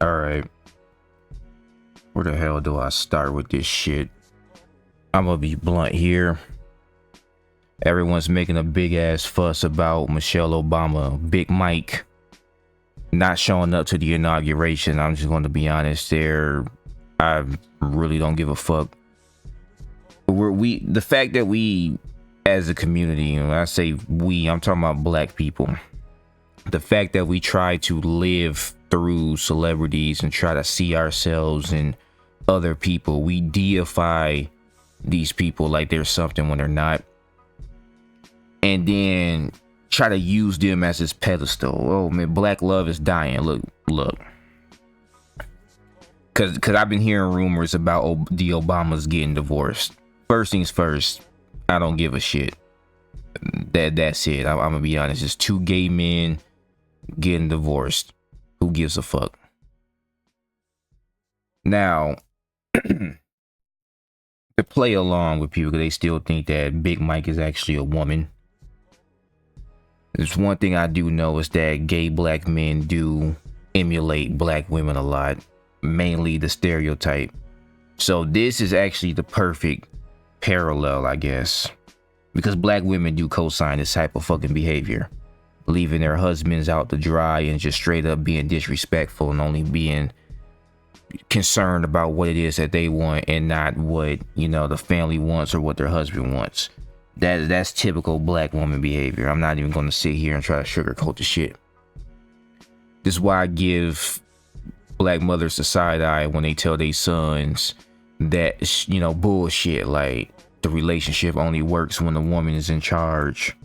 All right. Where the hell do I start with this shit? I'm gonna be blunt here. Everyone's making a big ass fuss about Michelle Obama, Big Mike, not showing up to the inauguration. I'm just going to be honest there. I really don't give a fuck. The fact that we as a community, when I say we, I'm talking about black people. The fact that we try to live through celebrities and try to see ourselves in other people, we deify these people like they're something when they're not, and then try to use them as this pedestal. Oh man, black love is dying. Look, cause I've been hearing rumors about the Obamas getting divorced. First things first, I don't give a shit. That's it. I'm gonna be honest. It's two gay men getting divorced. Who gives a fuck? Now, to play along with people, they still think that Big Mike is actually a woman. There's one thing I do know is that gay black men do emulate black women a lot, mainly the stereotype. So this is actually the perfect parallel, I guess, because black women do co-sign this type of fucking behavior, leaving their husbands out to dry and just straight up being disrespectful and only being concerned about what it is that they want and not what, you know, the family wants or what their husband wants. That's typical black woman behavior. I'm not even going to sit here and try to sugarcoat the shit. This is why I give black mothers the side eye when they tell their sons that, you know, bullshit, like the relationship only works when the woman is in charge,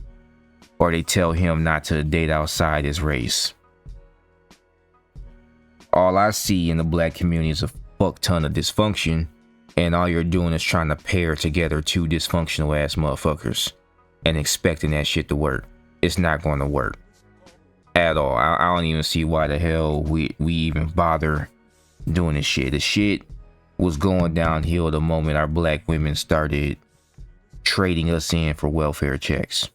or they tell him not to date outside his race. All I see in the black community is a fuck ton of dysfunction, and all you're doing is trying to pair together two dysfunctional ass motherfuckers and expecting that shit to work. It's not going to work at all. I don't even see why the hell we even bother doing this shit. The shit was going downhill the moment our black women started trading us in for welfare checks.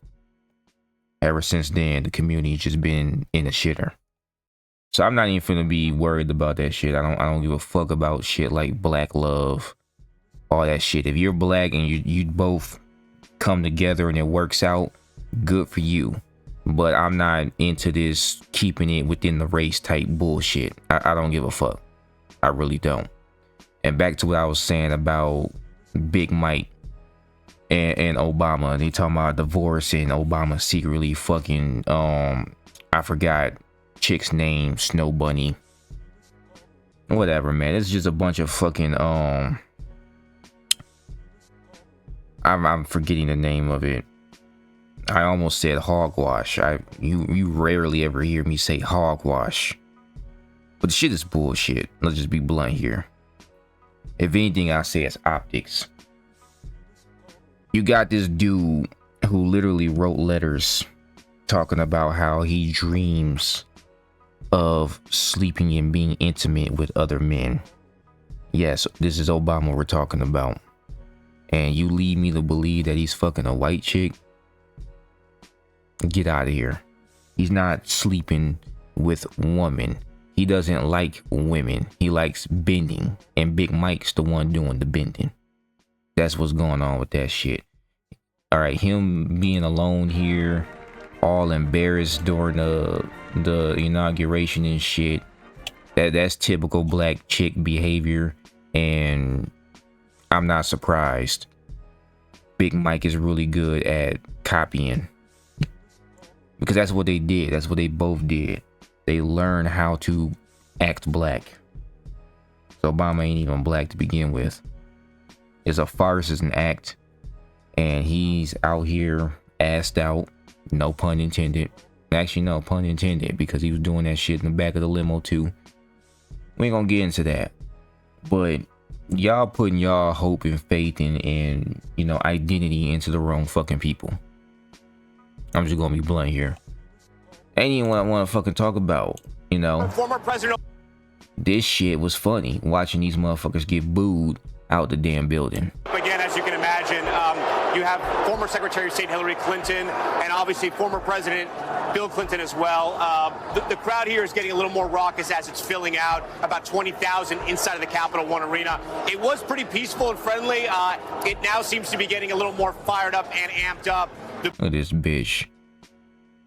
Ever since then, the community's just been in a shitter. So I'm not even finna be worried about that shit. I don't give a fuck about shit like black love, all that shit. If you're black and you both come together and it works out, good for you. But I'm not into this keeping it within the race type bullshit. I don't give a fuck. I really don't. And back to what I was saying about Big Mike and Obama. They talking about divorce and Obama secretly fucking I forgot chick's name, Snow Bunny. Whatever, man. It's just a bunch of fucking I'm forgetting the name of it. I almost said hogwash. You rarely ever hear me say hogwash. But the shit is bullshit. Let's just be blunt here. If anything, I say it's optics. You got this dude who literally wrote letters talking about how he dreams of sleeping and being intimate with other men. Yes, this is Obama we're talking about. And you lead me to believe that he's fucking a white chick? Get out of here. He's not sleeping with women. He doesn't like women. He likes bending. And Big Mike's the one doing the bending. That's what's going on with that shit. All right, him being alone here, all embarrassed during the inauguration and shit. That's typical black chick behavior, and I'm not surprised. Big Mike is really good at copying, because that's what they did. That's what they both did. They learned how to act black. So Obama ain't even black to begin with. It's a farce, it's an act, and he's out here assed out. No pun intended. Actually, no pun intended, because he was doing that shit in the back of the limo too. We ain't gonna get into that. But y'all putting y'all hope and faith and you know, identity into the wrong fucking people. I'm just gonna be blunt here. Ain't even what I want to fucking talk about, you know. Former president. This shit was funny, watching these motherfuckers get booed out the damn building. Again, as you can imagine, You have former Secretary of State Hillary Clinton and obviously former President Bill Clinton as well. The crowd here is getting a little more raucous as it's filling out, about 20,000 inside of the Capital One Arena. It was pretty peaceful and friendly. It now seems to be getting a little more fired up and amped up. Look at this bitch.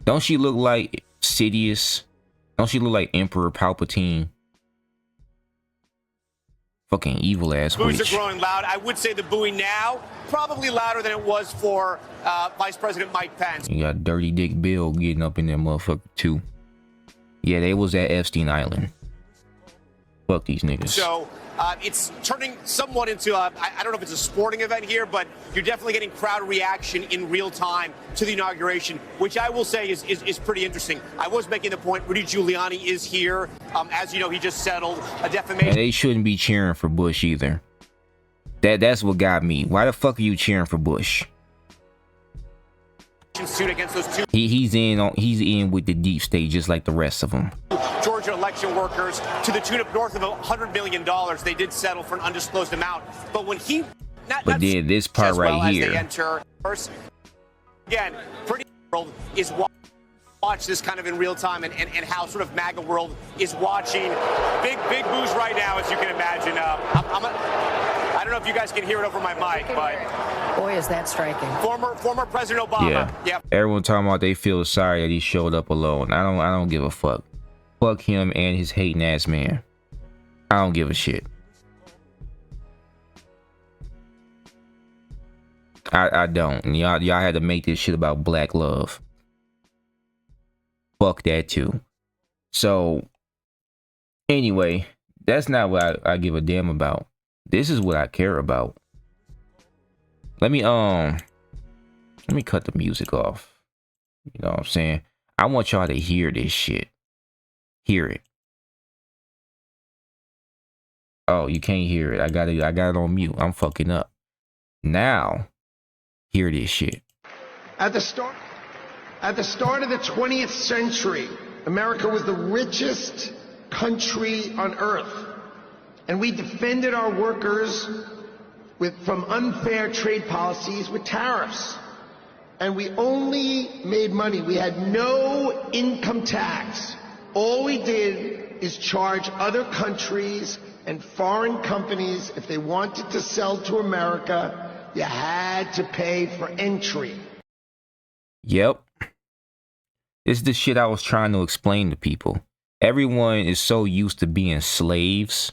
Don't she look like Sidious? Don't she look like Emperor Palpatine? Fucking evil ass Boos witch. are growing loud. I would say the booing now probably louder than it was for Vice President Mike Pence. You got Dirty Dick Bill getting up in that motherfucker too. Yeah, they was at Epstein Island. Fuck these niggas. So it's turning somewhat into I don't know if it's a sporting event here, but you're definitely getting crowd reaction in real time to the inauguration, which I will say is pretty interesting. I was making the point, Rudy Giuliani is here. As you know, he just settled a defamation. And they shouldn't be cheering for Bush either. That's what got me. Why the fuck are you cheering for Bush? Suit against those two. He's in with the deep state just like the rest of them. Georgia election workers to the tune of north of $100 million. They did settle for an undisclosed amount. But when he... But then this part right here. As they enter, again, pretty world is watch this kind of in real time and how sort of MAGA world is watching. Big boos right now, as you can imagine. I don't know if you guys can hear it over my mic, but... Boy, is that striking. Former President Obama. Yeah. Yep. Everyone talking about they feel sorry that he showed up alone. I don't give a fuck. Fuck him and his hating ass man. I don't give a shit. I don't. Y'all had to make this shit about black love. Fuck that too. So anyway, that's not what I give a damn about. This is what I care about. Let me cut the music off. You know what I'm saying? I want y'all to hear this shit. Hear it. Oh, you can't hear it. I got it on mute. I'm fucking up. Now, hear this shit. At the start of the 20th century, America was the richest country on earth. And we defended our workers from unfair trade policies with tariffs. And we only made money. We had no income tax. All we did is charge other countries and foreign companies, if they wanted to sell to America, you had to pay for entry. Yep. This is the shit I was trying to explain to people. Everyone is so used to being slaves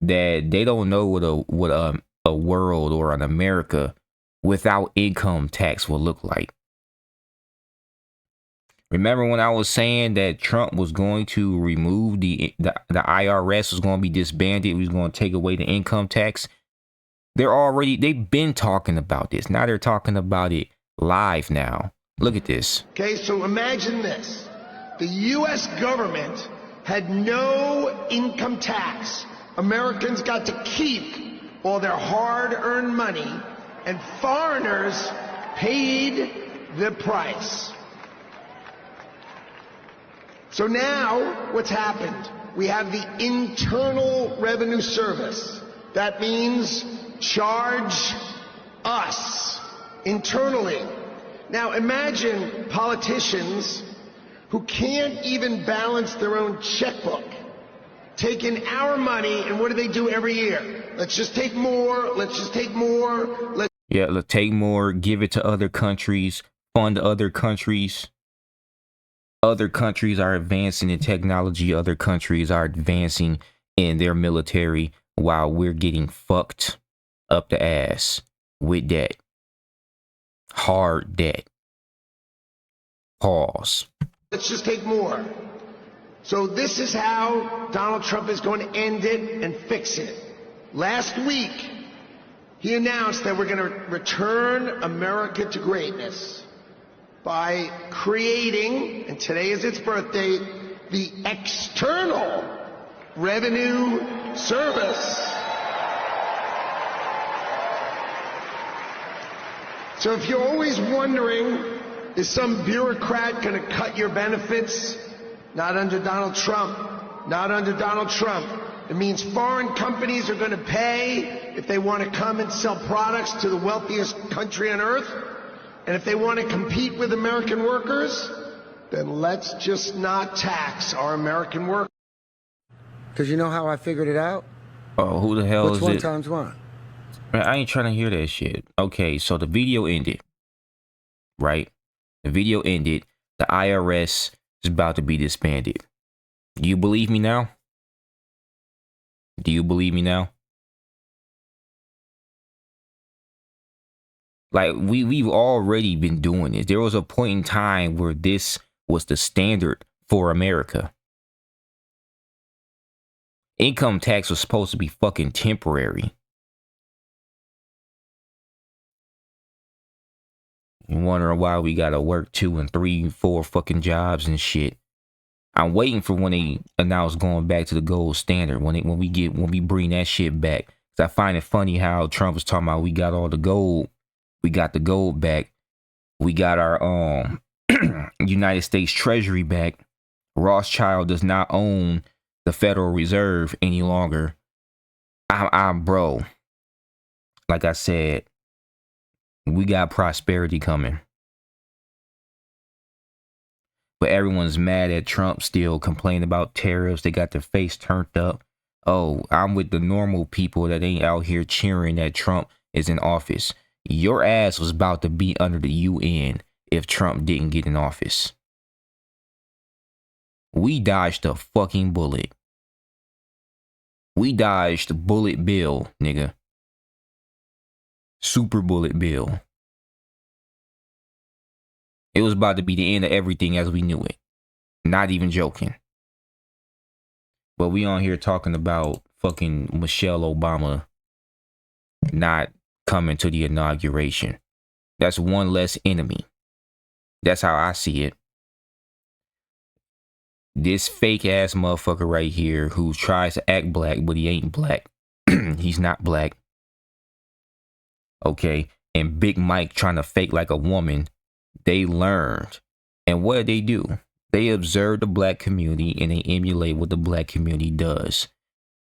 that they don't know what a world or an America without income tax will look like. Remember when I was saying that Trump was going to remove the IRS was going to be disbanded, he was going to take away the income tax? They've been talking about this. Now they're talking about it live now. Look at this. Okay, so imagine this. The U.S. government had no income tax. Americans got to keep all their hard-earned money, and foreigners paid the price. So now, what's happened? We have the Internal Revenue Service. That means charge us internally. Now imagine politicians who can't even balance their own checkbook, taking our money, and what do every year? Let's just take more, let's just take more. Let's take more, give it to other countries, fund other countries. Other countries are advancing in technology. Other countries are advancing in their military while we're getting fucked up the ass with debt. Hard debt. Pause. Let's just take more. So this is how Donald Trump is going to end it and fix it. Last week, he announced that we're going to return America to greatness by creating, and today is its birthday, the External Revenue Service. So if you're always wondering, is some bureaucrat going to cut your benefits? Not under Donald Trump. not under Donald Trump. It means foreign companies are going to pay if they want to come and sell products to the wealthiest country on earth. And if they want to compete with American workers, then let's just not tax our American workers. Because you know how I figured it out? Oh, who the hell What's is one it? times one? Man, I ain't trying to hear that shit. Okay, so the video ended, right? The video ended. The IRS is about to be disbanded. Do you believe me now? Do you believe me now? Like, we've already been doing this. There was a point in time where this was the standard for America. Income tax was supposed to be fucking temporary. You wondering why we gotta work 2 and 3 and 4 fucking jobs and shit. I'm waiting for when they announce going back to the gold standard. When we bring that shit back. 'Cause I find it funny how Trump was talking about we got all the gold. We got the gold back. We got our United States Treasury back. Rothschild does not own the Federal Reserve any longer. I'm bro. Like I said, we got prosperity coming. But everyone's mad at Trump still, complaining about tariffs. They got their face turned up. Oh, I'm with the normal people that ain't out here cheering that Trump is in office. Your ass was about to be under the UN if Trump didn't get in office. We dodged a fucking bullet. We dodged Bullet Bill, nigga. Super Bullet Bill. It was about to be the end of everything as we knew it. Not even joking. But we on here talking about fucking Michelle Obama not coming to the inauguration. That's one less enemy. That's how I see it. This fake ass motherfucker right here who tries to act black, but he ain't black. He's not black. Okay. And Big Mike trying to fake like a woman. They learned. And what do? They observe the black community and they emulate what the black community does.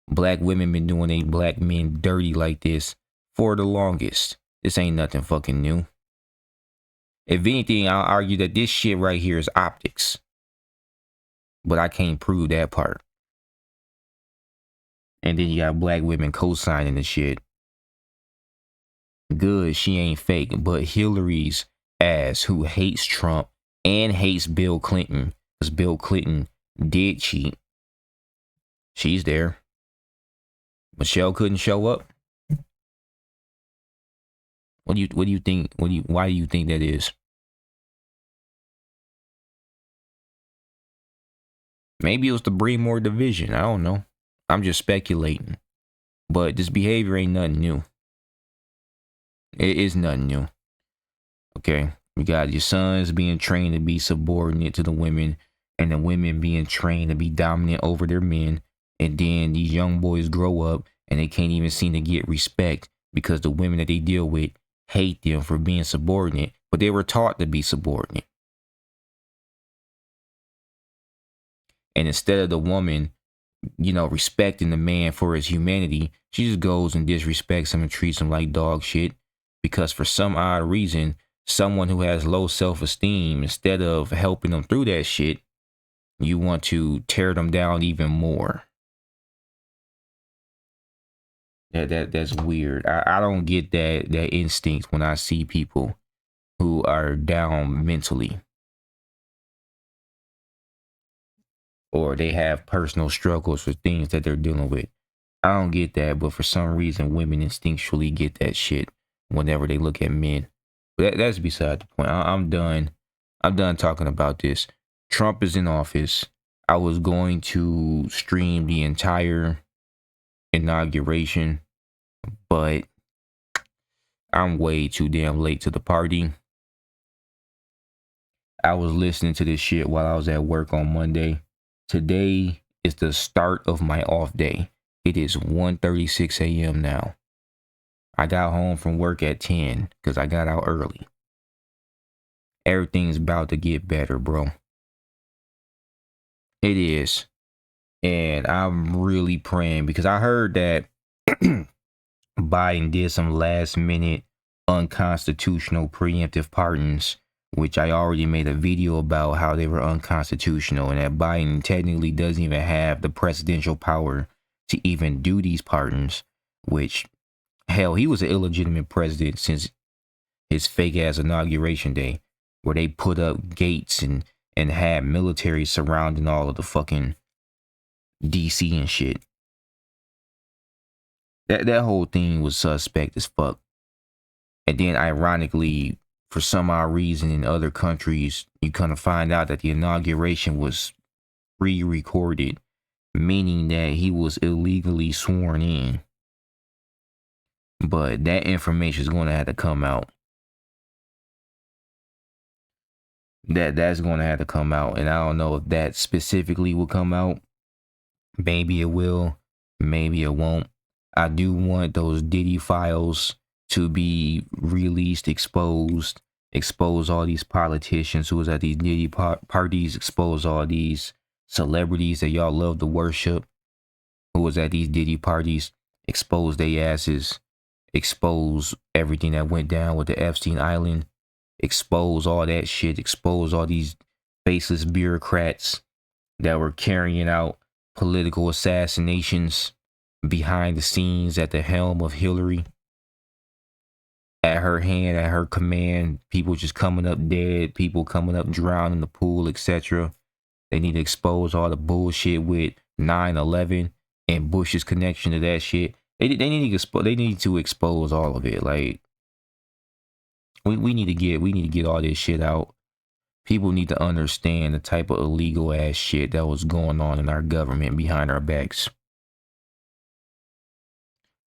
Black women been doing they black men dirty like this for the longest. This ain't nothing fucking new. If anything, I'll argue that this shit right here is optics. But I can't prove that part. And then you got black women co-signing the shit. Good, she ain't fake. But Hillary's ass, who hates Trump and hates Bill Clinton, because Bill Clinton did cheat, she's there. Michelle couldn't show up. What do you think? Why do you think that is? Maybe it was to bring more division. I don't know. I'm just speculating. But this behavior ain't nothing new. It is nothing new. Okay. We got your sons being trained to be subordinate to the women, and the women being trained to be dominant over their men. And then these young boys grow up and they can't even seem to get respect because the women that they deal with hate them for being subordinate, but they were taught to be subordinate. And instead of the woman, respecting the man for his humanity, she just goes and disrespects him and treats him like dog shit. Because for some odd reason, someone who has low self-esteem, instead of helping them through that shit, you want to tear them down even more. That's weird. I don't get that instinct when I see people who are down mentally. Or they have personal struggles or things that they're dealing with. I don't get that, but for some reason, women instinctually get that shit whenever they look at men. But that's beside the point. I'm done. I'm done talking about this. Trump is in office. I was going to stream the entire inauguration, but I'm way too damn late to the party. I was listening to this shit while I was at work on Monday. Today is the start of my off day. It is 1:36 a.m. now. I got home from work at 10 because I got out early. Everything's about to get better, bro. It is. And I'm really praying because I heard that Biden did some last minute unconstitutional preemptive pardons, which I already made a video about how they were unconstitutional, and that Biden technically doesn't even have the presidential power to even do these pardons, which, hell, he was an illegitimate president since his fake ass inauguration day, where they put up gates and had military surrounding all of the fucking DC and shit. That whole thing was suspect as fuck. And then ironically, for some odd reason in other countries, you kind of find out that the inauguration was pre-recorded, meaning that he was illegally sworn in. But that information is going to have to come out. That's going to have to come out. And I don't know if that specifically will come out. Maybe it will. Maybe it won't. I do want those Diddy files to be released, exposed, expose all these politicians who was at these Diddy parties, expose all these celebrities that y'all love to worship who was at these Diddy parties, expose their asses, expose everything that went down with the Epstein Island, expose all that shit, expose all these faceless bureaucrats that were carrying out political assassinations behind the scenes at the helm of Hillary. At her hand, at her command, people just coming up dead, people coming up drowned in the pool, etc. They need to expose all the bullshit with 9/11 and Bush's connection to that shit. They need to expose all of it. Like we need to get all this shit out. People need to understand the type of illegal ass shit that was going on in our government behind our backs,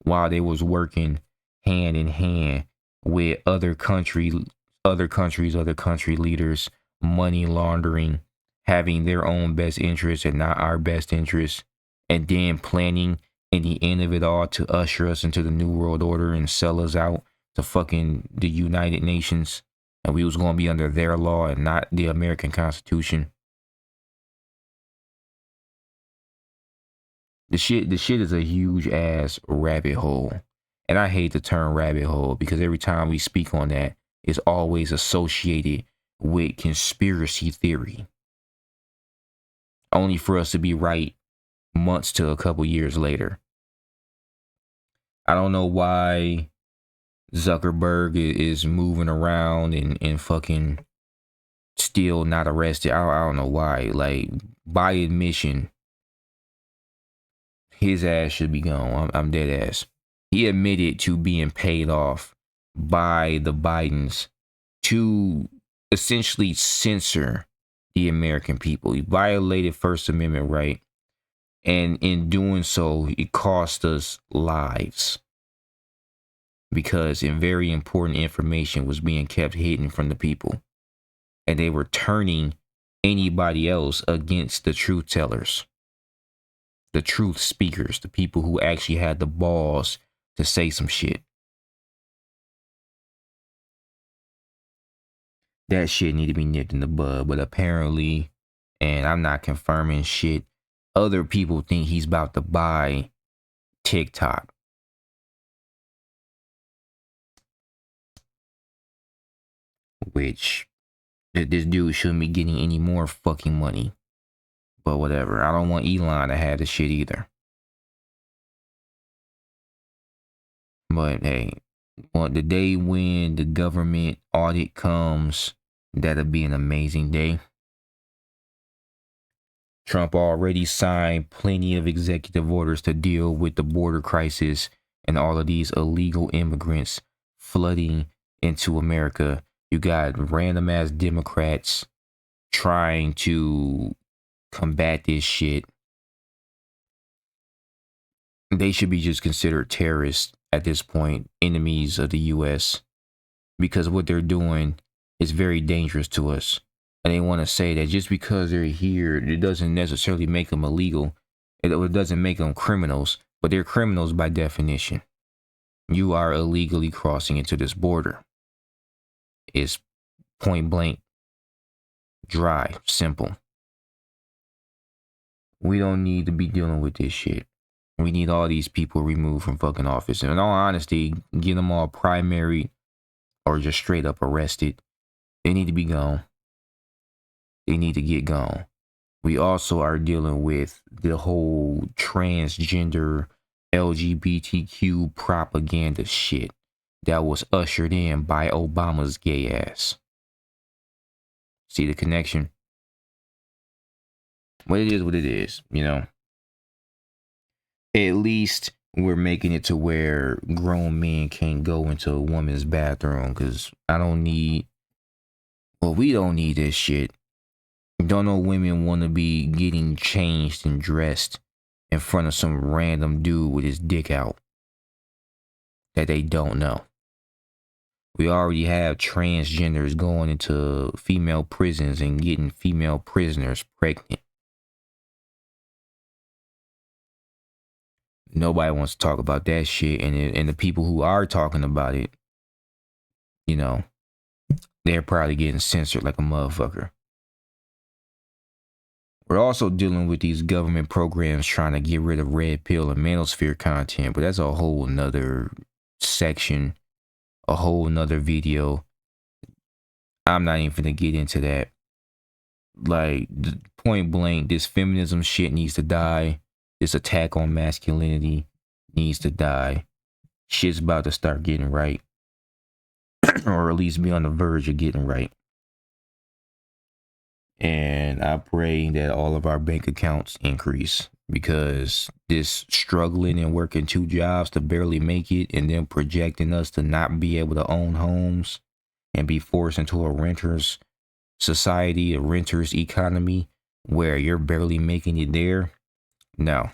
while they was working hand in hand with other country leaders, money laundering, having their own best interests and not our best interests, and then planning in the end of it all to usher us into the New World Order and sell us out to fucking the United Nations, and we was going to be under their law and not the American Constitution. The shit is a huge ass rabbit hole. And I hate the term rabbit hole because every time we speak on that, it's always associated with conspiracy theory. Only for us to be right months to a couple years later. I don't know why Zuckerberg is moving around and fucking still not arrested. I don't know why. Like, by admission, his ass should be gone. I'm dead ass. He admitted to being paid off by the Bidens to essentially censor the American people. He violated First Amendment right. And in doing so, it cost us lives. Because very important information was being kept hidden from the people. And they were turning anybody else against the truth tellers. The truth speakers, the people who actually had the balls to say some shit. That shit need to be nipped in the bud, but apparently, and I'm not confirming shit, other people think he's about to buy TikTok. Which, this dude shouldn't be getting any more fucking money. But whatever, I don't want Elon to have the shit either. But hey, well, the day when the government audit comes, that'll be an amazing day. Trump already signed plenty of executive orders to deal with the border crisis and all of these illegal immigrants flooding into America. You got random ass Democrats trying to combat this shit. They should be just considered terrorists at this point, enemies of the U.S. because what they're doing is very dangerous to us. And they want to say that just because they're here, it doesn't necessarily make them illegal. It doesn't make them criminals, but they're criminals by definition. You are illegally crossing into this border. It's point blank, dry, simple. We don't need to be dealing with this shit. We need all these people removed from fucking office. And in all honesty, get them all primary or just straight up arrested. They need to be gone. They need to get gone. We also are dealing with the whole transgender LGBTQ propaganda shit that was ushered in by Obama's gay ass. See the connection? Well, it is what it is, you know. At least we're making it to where grown men can't go into a woman's bathroom, because we don't need this shit. Don't know women want to be getting changed and dressed in front of some random dude with his dick out that they don't know. We already have transgenders going into female prisons and getting female prisoners pregnant. Nobody wants to talk about that shit, and the people who are talking about it, you know, they're probably getting censored like a motherfucker. We're also dealing with these government programs trying to get rid of red pill and manosphere content, but that's a whole nother section, a whole nother video. I'm not even gonna get into that. Like, point blank, this feminism shit needs to die. This attack on masculinity needs to die. Shit's about to start getting right. Or at least be on the verge of getting right. And I pray that all of our bank accounts increase, because this struggling and working 2 jobs to barely make it and then projecting us to not be able to own homes and be forced into a renter's society, a renter's economy where you're barely making it there. No,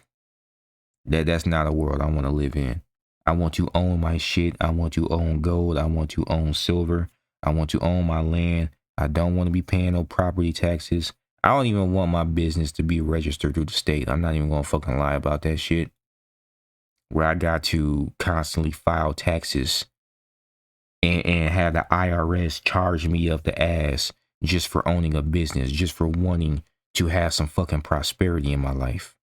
that's not a world I want to live in. I want to own my shit. I want to own gold. I want to own silver. I want to own my land. I don't want to be paying no property taxes. I don't even want my business to be registered through the state. I'm not even going to fucking lie about that shit. Where I got to constantly file taxes and have the IRS charge me up the ass just for owning a business, just for wanting to have some fucking prosperity in my life.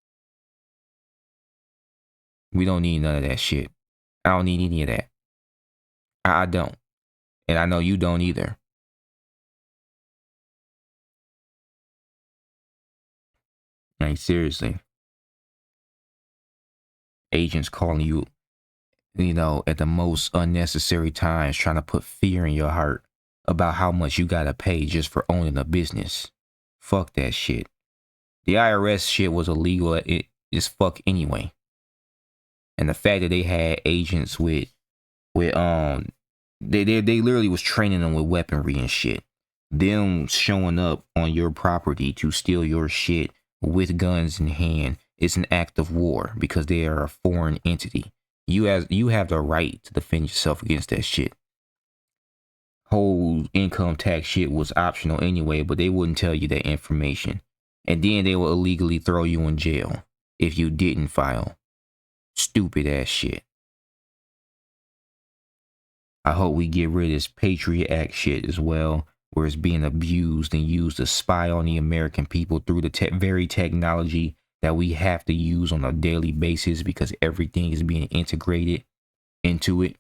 We don't need none of that shit. I don't need any of that. I don't. And I know you don't either. Like, seriously. Agents calling you, you know, at the most unnecessary times, trying to put fear in your heart about how much you gotta pay just for owning a business. Fuck that shit. The IRS shit was illegal as fuck anyway. And the fact that they had agents with they literally was training them with weaponry and shit. Them showing up on your property to steal your shit with guns in hand is an act of war, because they are a foreign entity. You have the right to defend yourself against that shit. Whole income tax shit was optional anyway, but they wouldn't tell you that information. And then they will illegally throw you in jail if you didn't file. Stupid ass shit. I hope we get rid of this Patriot Act shit as well, where it's being abused and used to spy on the American people through the very technology that we have to use on a daily basis, because everything is being integrated into it.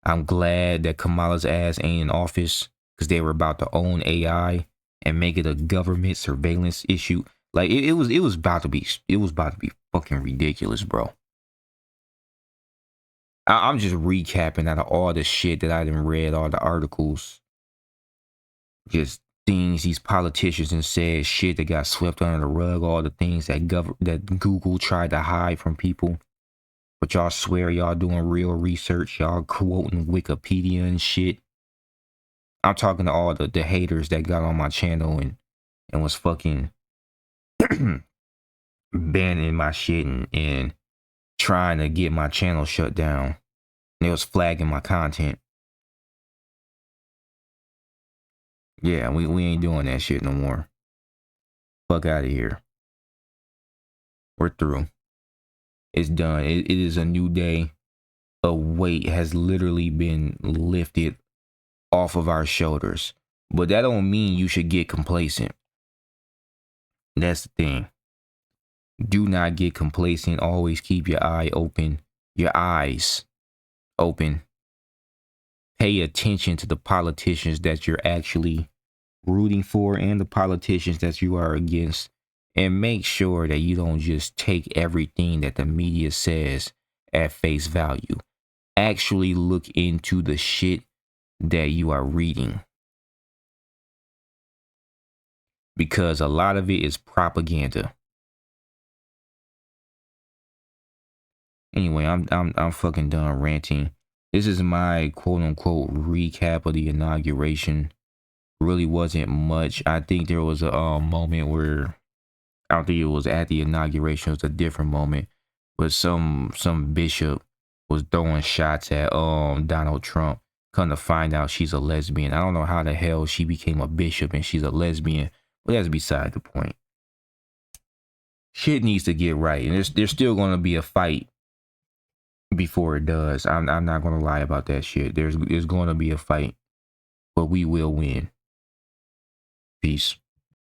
I'm glad that Kamala's ass ain't in office, because they were about to own AI and make it a government surveillance issue. Like, it was about to be fucking ridiculous, bro. I'm just recapping out of all the shit that I done read, all the articles, just things these politicians and said, shit that got swept under the rug, all the things that Google tried to hide from people. But y'all swear y'all doing real research, y'all quoting Wikipedia and shit. I'm talking to all the haters that got on my channel and was fucking banning my shit and trying to get my channel shut down. They was flagging my content. Yeah, we ain't doing that shit no more. Fuck out of here. We're through. It's done. It is a new day. A weight has literally been lifted off of our shoulders. But that don't mean you should get complacent. That's the thing. Do not get complacent. Always keep your eyes open. Pay attention to the politicians that you're actually rooting for and the politicians that you are against. And make sure that you don't just take everything that the media says at face value. Actually look into the shit that you are reading. Because a lot of it is propaganda. Anyway, I'm fucking done ranting. This is my quote unquote recap of the inauguration. Really wasn't much. I think there was a moment where, I don't think it was at the inauguration, it was a different moment, but some bishop was throwing shots at Donald Trump. Come to find out she's a lesbian. I don't know how the hell she became a bishop and she's a lesbian, but that's beside the point. Shit needs to get right, and there's still gonna be a fight before it does. I'm not gonna lie about that shit. There's gonna be a fight, but we will win. Peace.